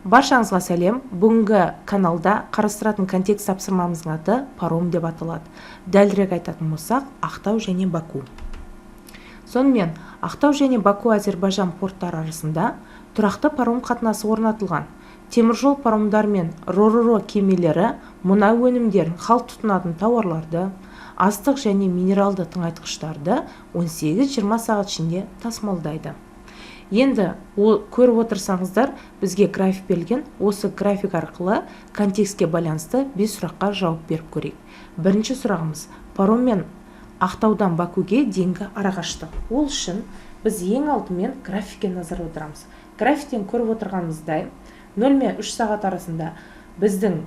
Баршаңызға сәлем. Бүгінгі каналда қарастыратын контекст тапсырмамыздың аты паром деп аталады. Дәлірек айтатын болсақ, Ақтау және Баку. Сонымен, Ақтау және Баку Әзербайжан порттары арасында тұрақты паром қатынасы орнатылған. Теміржол паромдар мен ро-ро-ро кемелері мұнай өнімдерін, халық тұтынатын тауарларды, астық және минералды тыңайтқыштарды 18-20 сағат ішінде тасымалдайды. Енді көріп отырсаңыздар, бізге график берілген. Осы график арқылы контекстке байланысты 5 сұраққа жауап беріп көрейік. Бірінші сұрағымыз: пароммен Ақтаудан Бакуге дейінгі арақашықтық. Ол үшін біз ең алдымен графикке назар аударамыз. Графиктен көріп отырғанымыздай, 0 мен 3 сағат арасында біздің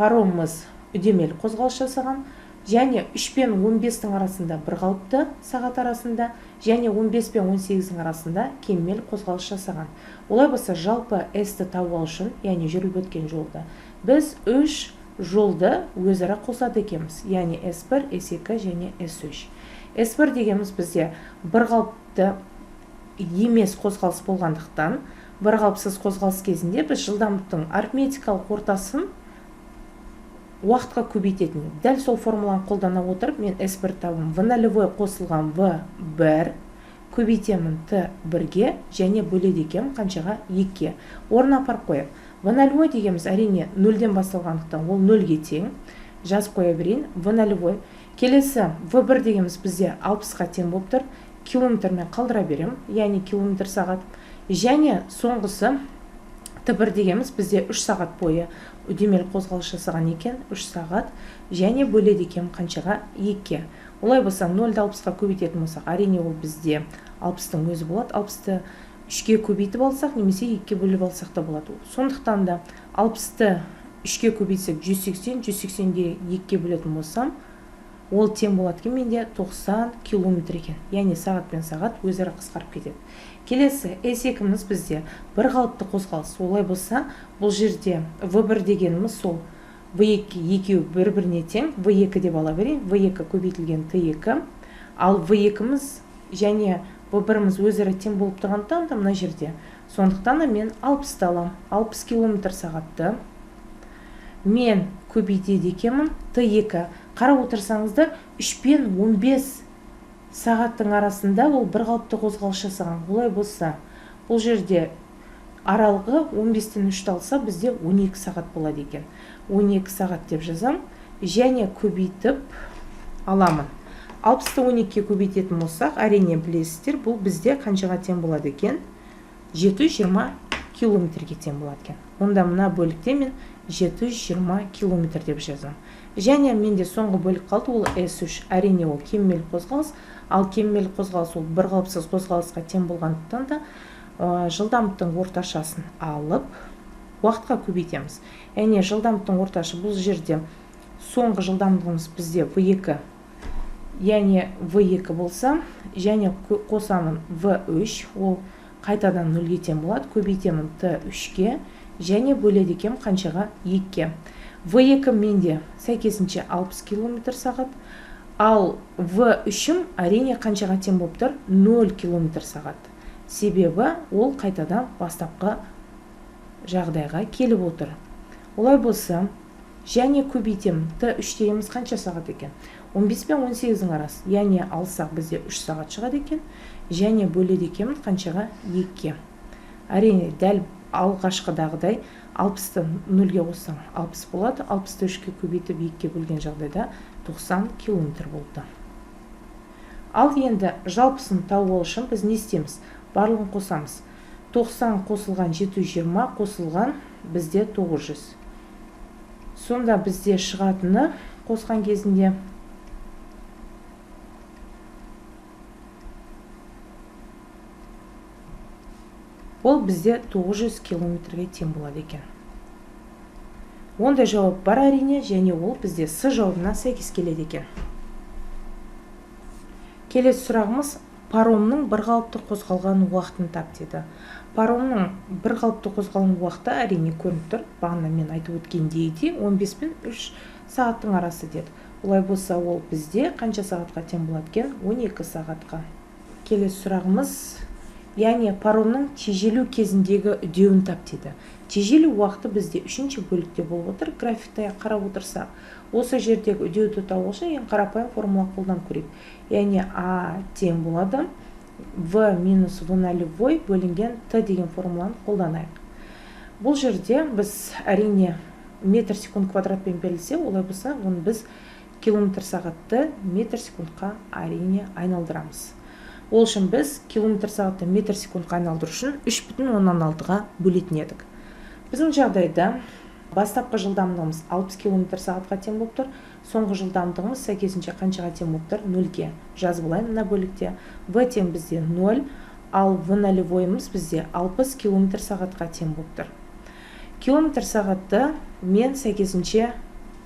паромымыз үдемелі қозғалыс жасаған, және 3 пен 15-тің арасында бірқалыпты сағат арасында, және 15 пен 18-тің арасында кемел қозғалыс жасаған. Олай болса, жалпы S-ті тауып алу үшін, яғни жүріліп өткен жолды, біз 3 жолды өзара қосады екенбіз, яғни S1, S2 және S3. S1 дегеніміз бізде бірқалыпты емес қозғалыс болғандықтан, бірқалыпсыз қозғалыс кезінде біз жылдамдықтың арифметикалық ортасын уақытқа көбейтетін. Дәл сол формуланы қолдана отырып, мен S1 табым V0 қосылған V1 көбейтемін T1-ге және бөледі екем қаншаға? 2-ге. Орнына апарып қояйық. V0 дегеніміз әрине 0-ден басталғандықтан ол 0-ге тең. Жазып қоя берейін. V0. Келесі V1 дегеніміз бізде 60-ға тең болып тұр. Километрмен қалдыра берем, яғни километр сағат. Және соңғысы T1 дегеніміз бізде 3 сағат бойы үдемелі қозғалыс жасаған екен, 3 сағат, және бөледі екен қаншаға? 2-ге. Олай болса, 0-ді 60-ға көбейтетін болсақ, әрине ол бізде 60-тың өзі болады. 60-ты 3-ге көбейтіп алсақ, немесе 2-ге бөліп алсақ та болады. Сондықтан да 60-ты 3-ге көбейтсек 180, 180-де 2-ге бөлетін болсам, ол тең болады екен менде 90 километр екен. Яғни сағат пен сағат өзара қысқарып кетеді. Келесі S2-міз бізде бірқалыпты қозғалыс. Олай болса, бұл жерде V1 дегеніміз сол V2 екеуі бір-біріне тең, V2 деп ала берейін. V2 көбейтілген T2. Ал V2-міз және V1-міз өзара тең болып тұрғандықтан мына жерде. Сондықтан мен 60-ты алам. 60 км сағатты мен көбейтеді екенмін T2. Қарап отырсаңыздар, 3 пен 15 сағаттың арасында ол бірқалыпты қозғалыс жасаған. Олай болса, бұл жерде аралығы 15-тен 3-ті алса, бізде 12 сағат болады екен. 12 сағат деп жазам, және көбейтіп аламын. 60-ты 12-ге көбейтетін болсақ, әрине білесіздер, бұл бізде қаншаға тең болады екен? 720 километрге тең болады екен. Онда мына бөлікте мен 720 километр деп жазам. Және менде соңғы бөлік қалды, ол S3. Әрине ол кемел қозғалыс, ал кемел қозғалыс ол бірқалыпсыз қозғалысқа тең болғандықтан да жылдамдықтың орташасын алып уақытқа көбейтеміз. Яғни жылдамдықтың орташы бұл жерде соңғы жылдамдығымыз бізде V2, яғни V2 болса, және қосамын V3, ол қайтадан 0-ге тең болады, көбейтемін T3-ге, және бөледі екем қаншаға? 2-ге. V2 менде сәйкесінше 60 км сағат, ал V3-ім әрине қаншаға тең болып тұр? 0 км сағат. Себебі ол қайтадан бастапқы жағдайға келіп отыр. Олай болса, және көбейтем T3 дегеніміз қанша сағат екен? 15 пен 18-дің арасы, яғни алсақ бізде 3 сағат шығады екен, және бөледі екенмін қаншаға? 2-ге. Әрине дәл алғашқыдағыдай 60-ты 0-ге қоссаң 60 болады, 60-ты 3-ге көбейтіп 2-ге бөлген жағдайда 90 км болды. Ал енді жалпысын тауып алу үшін біз не істейміз? Барлығын қосамыз. 90 қосылған 720 қосылған бізде 900. Сонда бізде шығатыны қосқан кезінде ол бізде 900 километрге тең болады екен. Ондай жауап бар әрине, және ол бізде С жауабына сәйкес келеді екен. Келесі сұрағымыз: паромның бірқалыпты қозғалған уақытын тап деді. Паромның бірқалыпты қозғалған уақыты әрине көрініп тұр. Бағана мен айтып өткендей 15 пен 3 сағаттың арасы деді. Олай болса, ол бізде қанша сағатқа тең болады екен? 12 сағатқа. Келесі сұрағымыз: яғни паромның тежелу кезіндегі үдеуін тап дейді. Тежелу уақыты бізде 3-ші бөлікте болып отыр. Графикте қарап отырсақ, осы жердегі үдеуді табу үшін ең қарапайым формула қолданып көрейік. Яғни А тең болады В минус В нолевой бөлінген Т деген формуланы қолданайық. Бұл жерде біз әрине метр секунд квадратпен берілсе, олай болса, оны біз километр сағатты метр секундқа әрине айналдырамыз. Ол үшін біз километр сағатты метр секундқа айналдыру үшін 3,16-ға бөлетін едік. Біздің жағдайда бастапқы жылдамдығымыз 60 км сағатқа тең болып тұр. Соңғы жылдамдығымыз сәйкесінше қаншаға тең болып тұр? 0-ге жазып алайын мына бөлікте. В тең бізде 0, ал В нолевойымыз бізде 60 км сағатқа тең болып тұр. Километр сағатты мен сәйкесінше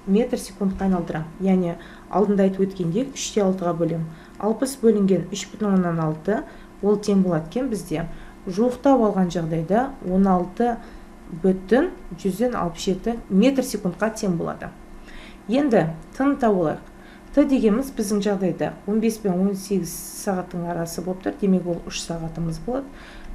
метр секундқа айналдырам. Яғни алдында айтып өткенде 3/6-ға бөлем. 60 бөлінген 3,16 ол тең болады екен бізде. Жуықтап алған жағдайда 16,167 метр секундқа тең болады. Енді Т-ны тауып алайық. Т дегеніміз біздің жағдайда 15 пен 18 сағаттың арасы болып тұр. Демек ол 3 сағатымыз болады.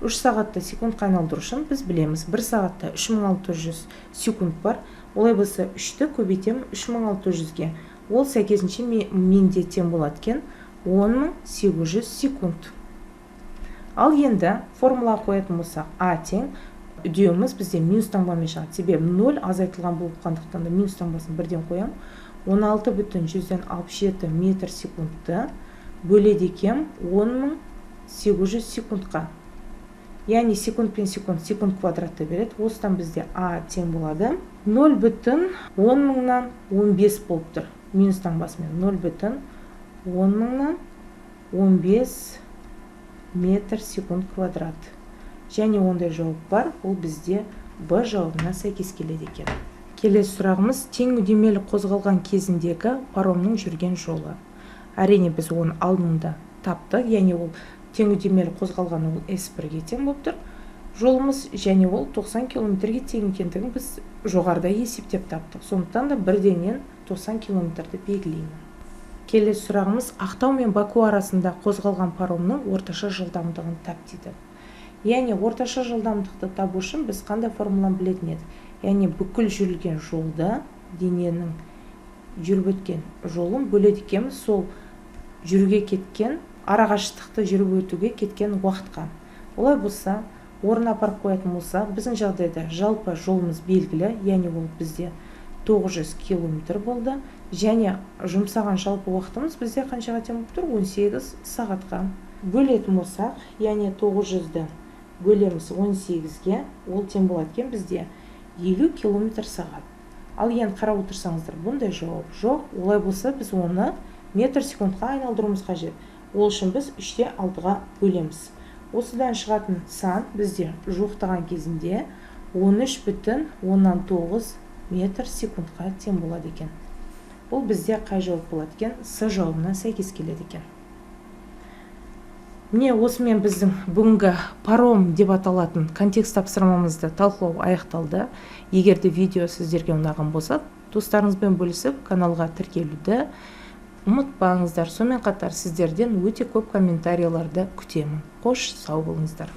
3 сағатты секундқа айналдыру үшін біз білеміз, 1 сағатта 3600 секунд бар. Олай болса 3-ті көбейтемін 3600-ге. Ол сәйкесінше менде тең болады екен 10800 секунд. Ал енді формула қоятын болсақ, А тең үдеуіміз бізде минус таңбамен шығады. Себебі 0 азайтылған болып қандықтан да минус таңбасын бірден қоям. 16,167 метр секундты бөледі екен 10800 секундқа. Яғни секунд пен секунд квадратты береді. Осыдан бізде А тең болады 0,1015 болып тұр. Минус таңбасымен 0,1015 метр секунд квадрат. Және ондай жауап бар, ол бізде Б жауабына сәйкес келеді екен. Келесі сұрағымыз тең үдемелі қозғалған кезіндегі паромның жүрген жолы. Әрине біз оның алдында таптық, яғни ол тең үдемелі қозғалған ол S1-ге тең болып тұр. Жолымыз және ол 90 км-ге тең екендігін біз жоғарыда есептеп таптық. Сондықтан да бірденен 90 км-ді белгілеймін. Келесі сұрағымыз Ақтау мен Баку арасында қозғалған паромның орташа жылдамдығын тап дейді. Яғни орташа жылдамдықты табу үшін біз қандай формуланы білетін едік? Яғни бүкіл жүрілген жолда дененің жүріп өткен жолын бөледі екенбіз сол жүруге кеткен, арақашықтықты жүріп өтуге кеткен уақытқа. Олай болса, орнына апарып қоятын болса, біздің жағдайда жалпы жолымыз белгілі, яғни ол бізде 900 км болды. Және жұмсаған жалпы уақытымыз бізде қаншаға тең болып тұр? 18 сағатқа. Бөлетін болсақ, яғни 900-ді бөлеміз 18-ге, ол тең болады екен бізде 50 км сағат. Ал енді қарап отырсаңыздар, бұндай жауап жоқ. Олай болса, біз оны метр секундқа айналдыруымыз қажет. Ол үшін біз 3/6-ға бөлеміз. Осыдан шығатын сан бізде жуықтаған кезінде 13,19 метр секундқа тең болады екен. Бұл бізде қай жауап болады екен? С жауабына сәйкес келеді екен. Міне осымен біздің бүгінгі паром деп аталатын контекст тапсырмамызды талқылау аяқталды. Егер де видео сіздерге ұнаған болса, достарыңызбен бөлісіп, каналға тіркелуді ұмытпаңыздар. Сонымен қатар сіздерден өте көп комментарийларды күтемін. Қош, сау болыңыздар.